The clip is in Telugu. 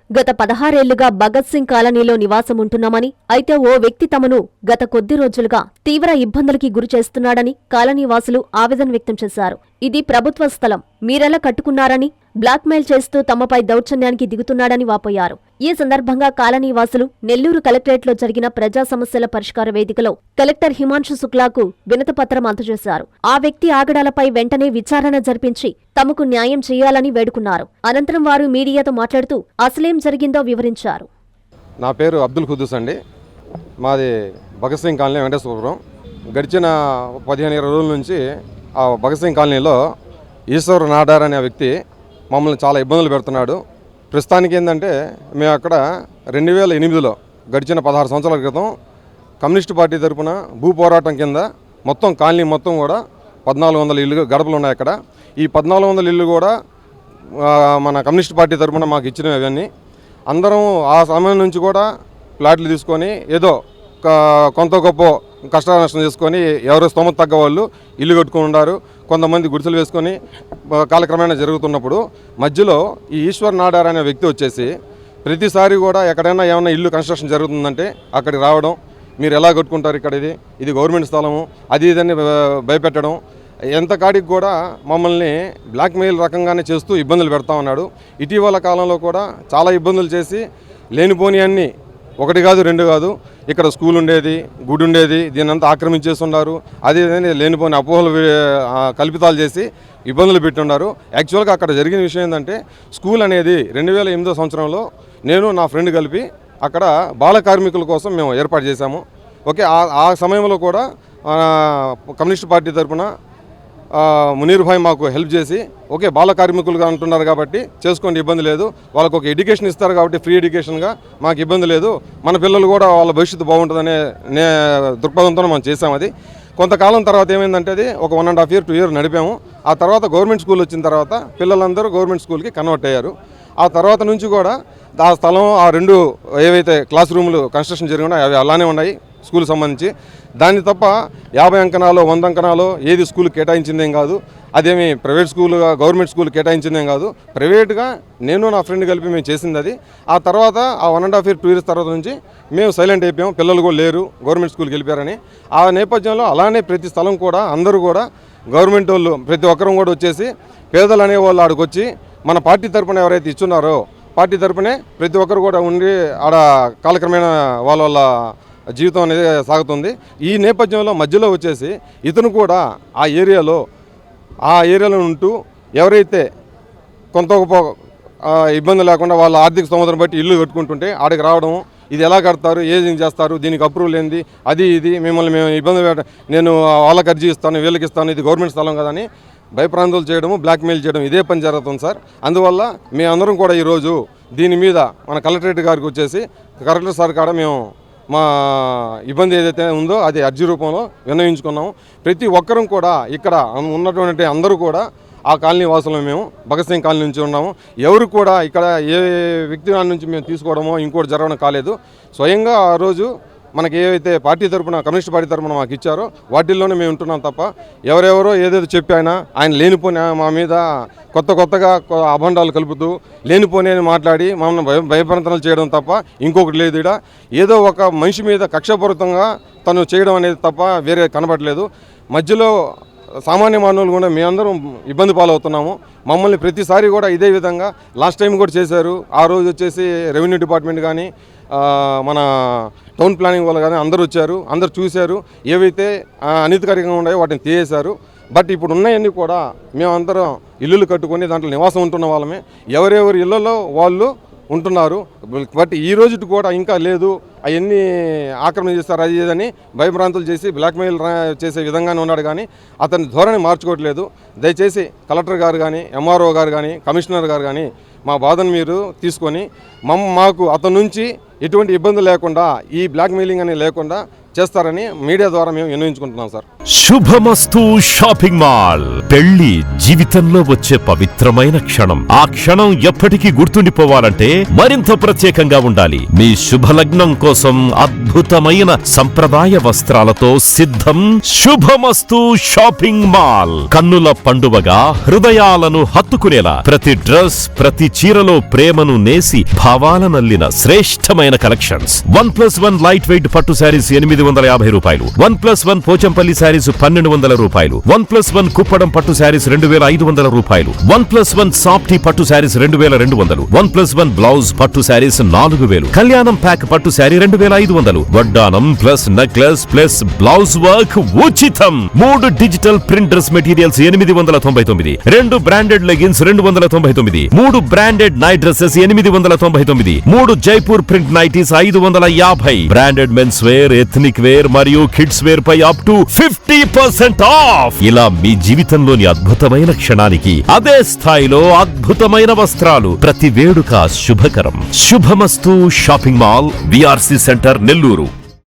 గత 16 ఏళ్లుగా భగత్ సింగ్ కాలనీలో నివాసముంటున్నామని, అయితే ఓ వ్యక్తి తమను గత కొద్ది రోజులుగా తీవ్ర ఇబ్బందులకి గురి చేస్తున్నాడని కాలనీవాసులు ఆవేదన వ్యక్తం చేశారు. ఇది ప్రభుత్వ స్థలం, మీరెలా కట్టుకున్నారని బ్లాక్మెయిల్ చేస్తూ తమపై దౌర్జన్యానికి దిగుతున్నాడని వాపోయారు. ఈ సందర్భంగా కాలనీవాసులు నెల్లూరు కలెక్టరేట్లో జరిగిన ప్రజా సమస్యల పరిష్కార వేదికలో కలెక్టర్ హిమాంశు శుక్లాకు వినతిపత్రం అందజేశారు. ఆ వ్యక్తి ఆగడాలపై వెంటనే విచారణ జరిపించి తమకు న్యాయం చేయాలని వేడుకున్నారు. అనంతరం వారు మీడియాతో మాట్లాడుతూ అసలేం జరిగిందో వివరించారు. నా పేరు అబ్దుల్ ఖుద్దూస్ అండి. మాది భగత్ సింగ్ కాలనీ, వెంకటేశ్వరపురం. గడిచిన 15-20 రోజుల నుంచి ఆ భగత్ సింగ్ కాలనీలో ఈశ్వర్ నాడార్ అనే వ్యక్తి మమ్మల్ని చాలా ఇబ్బందులు పెడుతున్నాడు. ప్రస్తుతానికి ఏంటంటే మేము అక్కడ 2008లో గడిచిన 16 సంవత్సరాల క్రితం కమ్యూనిస్ట్ పార్టీ తరఫున భూ పోరాటం కింద మొత్తం కాలనీ మొత్తం కూడా 1400 ఇల్లు గడపలు ఉన్నాయి. అక్కడ ఈ 1400 ఇల్లు కూడా మన కమ్యూనిస్ట్ పార్టీ తరఫున మాకు ఇచ్చినవి. అవన్నీ అందరం ఆ సమయం నుంచి కూడా ప్లాట్లు తీసుకొని ఏదో కొంత గొప్ప కష్ట నష్టం చేసుకొని ఎవరో స్తోమత తగ్గ వాళ్ళు ఇల్లు కట్టుకుని ఉన్నారు. కొంతమంది గుడిసెలు వేసుకొని కాలక్రమేణా జరుగుతున్నప్పుడు మధ్యలో ఈ ఈశ్వర్ నాడార్ అనే వ్యక్తి వచ్చేసి ప్రతిసారి కూడా ఎక్కడైనా ఏమైనా ఇల్లు కన్స్ట్రక్షన్ జరుగుతుందంటే అక్కడికి రావడం, మీరు ఎలా కట్టుకుంటారు, ఇక్కడ ఇది గవర్నమెంట్ స్థలము, అది ఇదని భయపెట్టడం, ఎంత కాడికి కూడా మమ్మల్ని బ్లాక్మెయిల్ రకంగానే చేస్తూ ఇబ్బందులు పెడతా ఉన్నాడు. ఇటీవల కాలంలో కూడా చాలా ఇబ్బందులు చేసి లేనిపోని అన్నీ, ఒకటి కాదు రెండు కాదు, ఇక్కడ స్కూల్ ఉండేది, గుడి ఉండేది, దీన్నంతా ఆక్రమించేస్తున్నారు. అది లేనిపోని అపోహలు కల్పితాలు చేసి ఇబ్బందులు పెట్టున్నారు. యాక్చువల్గా అక్కడ జరిగిన విషయం ఏంటంటే స్కూల్ అనేది 2008 సంవత్సరంలో నేను నా ఫ్రెండ్ కలిపి అక్కడ బాల కార్మికుల కోసం మేము ఏర్పాటు చేశాము. ఓకే, ఆ సమయంలో కూడా కమ్యూనిస్ట్ పార్టీ తరఫున మునీర్ భాయ్ మాకు హెల్ప్ చేసి, ఓకే బాల కార్మికులుగా అంటున్నారు కాబట్టి చేసుకోండి, ఇబ్బంది లేదు, వాళ్ళకు ఒక ఎడ్యుకేషన్ ఇస్తారు కాబట్టి ఫ్రీ ఎడ్యుకేషన్గా మాకు ఇబ్బంది లేదు, మన పిల్లలు కూడా వాళ్ళ భవిష్యత్తు బాగుంటుందనే దృక్పథంతో మనం చేసాం. అది కొంతకాలం తర్వాత ఏమైందంటే అది ఒక 1.5 year 2 year నడిపాము. ఆ తర్వాత గవర్నమెంట్ స్కూల్ వచ్చిన తర్వాత పిల్లలందరూ గవర్నమెంట్ స్కూల్కి కన్వర్ట్ అయ్యారు. ఆ తర్వాత నుంచి కూడా ఆ స్థలం, ఆ 2 ఏవైతే క్లాస్ రూములు కన్స్ట్రక్షన్ జరిగినా అవి అలానే ఉన్నాయి స్కూల్కి సంబంధించి. దాన్ని తప్ప 50 అంకణాలు 100 అంకణాలు ఏది స్కూల్ కేటాయించిందేం కాదు. అదేమి ప్రైవేట్ స్కూల్గా గవర్నమెంట్ స్కూల్ కేటాయించిందేం కాదు. ప్రైవేట్గా నేను నా ఫ్రెండ్ కలిపి మేము చేసింది అది. ఆ తర్వాత ఆ 1.5 year 2 years తర్వాత నుంచి మేము సైలెంట్ అయిపోయాం. పిల్లలు కూడా లేరు, గవర్నమెంట్ స్కూల్కి వెళ్ళిపోయారని. ఆ నేపథ్యంలో అలానే ప్రతి స్థలం కూడా అందరూ కూడా గవర్నమెంట్ వాళ్ళు ప్రతి ఒక్కరూ కూడా వచ్చేసి పేదలు అనేవాళ్ళు ఆడికి వచ్చి మన పార్టీ తరఫున ఎవరైతే ఇచ్చున్నారో పార్టీ తరఫునే ప్రతి ఒక్కరు కూడా ఉండి ఆడ కాలక్రమేణా వాళ్ళ జీవితం అనేది సాగుతుంది. ఈ నేపథ్యంలో మధ్యలో వచ్చేసి ఇతను కూడా ఆ ఏరియాలో ఉంటూ ఎవరైతే కొంత గొప్ప ఇబ్బంది లేకుండా వాళ్ళ ఆర్థిక స్తోమతను బట్టి ఇల్లు కట్టుకుంటుంటే ఆడికి రావడం, ఇది ఎలా కడతారు, ఏం చేస్తారు, దీనికి అప్రూవల్ ఏంది, అది ఇది మిమ్మల్ని మేము ఇబ్బంది నేను వాళ్ళకి అర్జీ ఇస్తాను, వీళ్ళకి ఇస్తాను, ఇది గవర్నమెంట్ స్థలం కదా అని భయప్రాంతాలు చేయడము, బ్లాక్మెయిల్ చేయడం, ఇదే పని జరుగుతుంది సార్. అందువల్ల మేమందరం కూడా ఈరోజు దీని మీద మన కలెక్టరేట్ గారికి వచ్చేసి కలెక్టర్ సార్ కాడ మేము మా ఇబ్బంది ఏదైతే ఉందో అది అర్జీ రూపంలో విన్నవించుకున్నాము. ప్రతి ఒక్కరం కూడా ఇక్కడ ఉన్నటువంటి అందరూ కూడా ఆ కాలనీ వాసులు మేము భగత్ సింగ్ కాలనీ నుంచి ఉన్నాము. ఎవరు కూడా ఇక్కడ ఏ వ్యక్తి నుంచి మేము తీసుకోవడమో ఇంకోటి జరగడం కాలేదు. స్వయంగా ఆ రోజు మనకి ఏవైతే పార్టీ తరఫున కమ్యూనిస్ట్ పార్టీ తరఫున మాకు ఇచ్చారో వాటిల్లోనే మేము ఉంటున్నాం తప్ప ఎవరెవరో ఏదేదో చెప్పి ఆయన లేనిపోని మా మీద కొత్తగా అభండాలు కలుపుతూ లేనిపోని మాట్లాడి మమ్మల్ని భయప్రాంతనాలు చేయడం తప్ప ఇంకొకటి లేదు. ఇక్కడ ఏదో ఒక మనిషి మీద కక్షపూరితంగా తను చేయడం అనేది తప్ప వేరే కనబడలేదు. మధ్యలో సామాన్య మానవులు కూడా మేమందరం ఇబ్బంది పాలవుతున్నాము. మమ్మల్ని ప్రతిసారి కూడా ఇదే విధంగా లాస్ట్ టైం కూడా చేశారు. ఆ రోజు వచ్చేసి రెవెన్యూ డిపార్ట్మెంట్ కానీ మన టౌన్ ప్లానింగ్ వాళ్ళు కానీ అందరూ వచ్చారు, అందరు చూశారు. ఏవైతే అనధికారికంగా ఉన్నాయో వాటిని తీసేశారు. బట్ ఇప్పుడు ఉన్నాయన్నీ కూడా మేమందరం ఇల్లులు కట్టుకొని దాంట్లో నివాసం ఉంటున్న వాళ్ళమే. ఎవరెవరి ఇళ్లలో వాళ్ళు ఉంటున్నారు. బట్ ఈ రోజు కూడా ఇంకా లేదు, అవన్నీ ఆక్రమణ చేస్తారు, అది ఏదని భయభ్రాంతులు చేసి బ్లాక్మెయిల్ చేసే విధంగానే ఉన్నాడు. కానీ అతని ధోరణి మార్చుకోవట్లేదు. దయచేసి కలెక్టర్ గారు కానీ, ఎంఆర్ఓ గారు కానీ, కమిషనర్ గారు కానీ మా బాధను మీరు తీసుకొని మాకు అతని నుంచి ఎటువంటి ఇబ్బంది లేకుండా, ఈ బ్లాక్మెయిలింగ్ అనేది లేకుండా చేస్తారని మీడియా ద్వారా మేము విన్నవించుకుంటున్నాం సార్. శుభమస్తు షాపింగ్ మాల్. పెళ్లి జీవితంలో వచ్చే పవిత్రమైన క్షణం. ఆ క్షణం ఎప్పటికీ గుర్తుండిపోవాలంటే మరింత ప్రత్యేకంగా ఉండాలి. మీ శుభలగ్నం కోసం అద్భుతమైన సంప్రదాయ వస్త్రాలతో సిద్ధం శుభమస్తు షాపింగ్ మాల్. కన్నుల పండువగా హృదయాలను హత్తుకునేలా ప్రతి డ్రెస్, ప్రతి చీరలో ప్రేమను నేసి భావాలనల్లిన శ్రేష్టమైన కలెక్షన్స్. 1+1 లైట్ వెయిట్ పట్టు శారీస్ 850 రూపాయలు. 1+1 పోచంపల్లి శారీస్ 1200 రూపాయలు. 1+1 కుప్పడం పట్టు శారీస్ 2500 రూపాయలు. 1+1 సాఫ్టీ పట్టు శారీస్ 2200. 1+1 బ్లౌజ్ పట్టు శారీస్ 4000. కళ్యాణం ప్యాక్ పట్టు శారీ 2500. వడ్డానం plus necklace plus blouse work ఉచితం. 3 digital print dress materials 899. 2 branded leggings 299. 3 branded night dresses 899. 3 Jaipur print nighties 550. Branded men's wear, ethnic wear మరియు కిడ్స్ వేర్ పై అప్ టు 50% ఆఫ్. ఇలా మీ జీవితంలోని అద్భుతమైన క్షణానికి అదే స్థాయిలో అద్భుతమైన వస్త్రాలు. ప్రతి వేడుక శుభకరం. శుభమస్తు shopping mall, VRC centre, Nellore.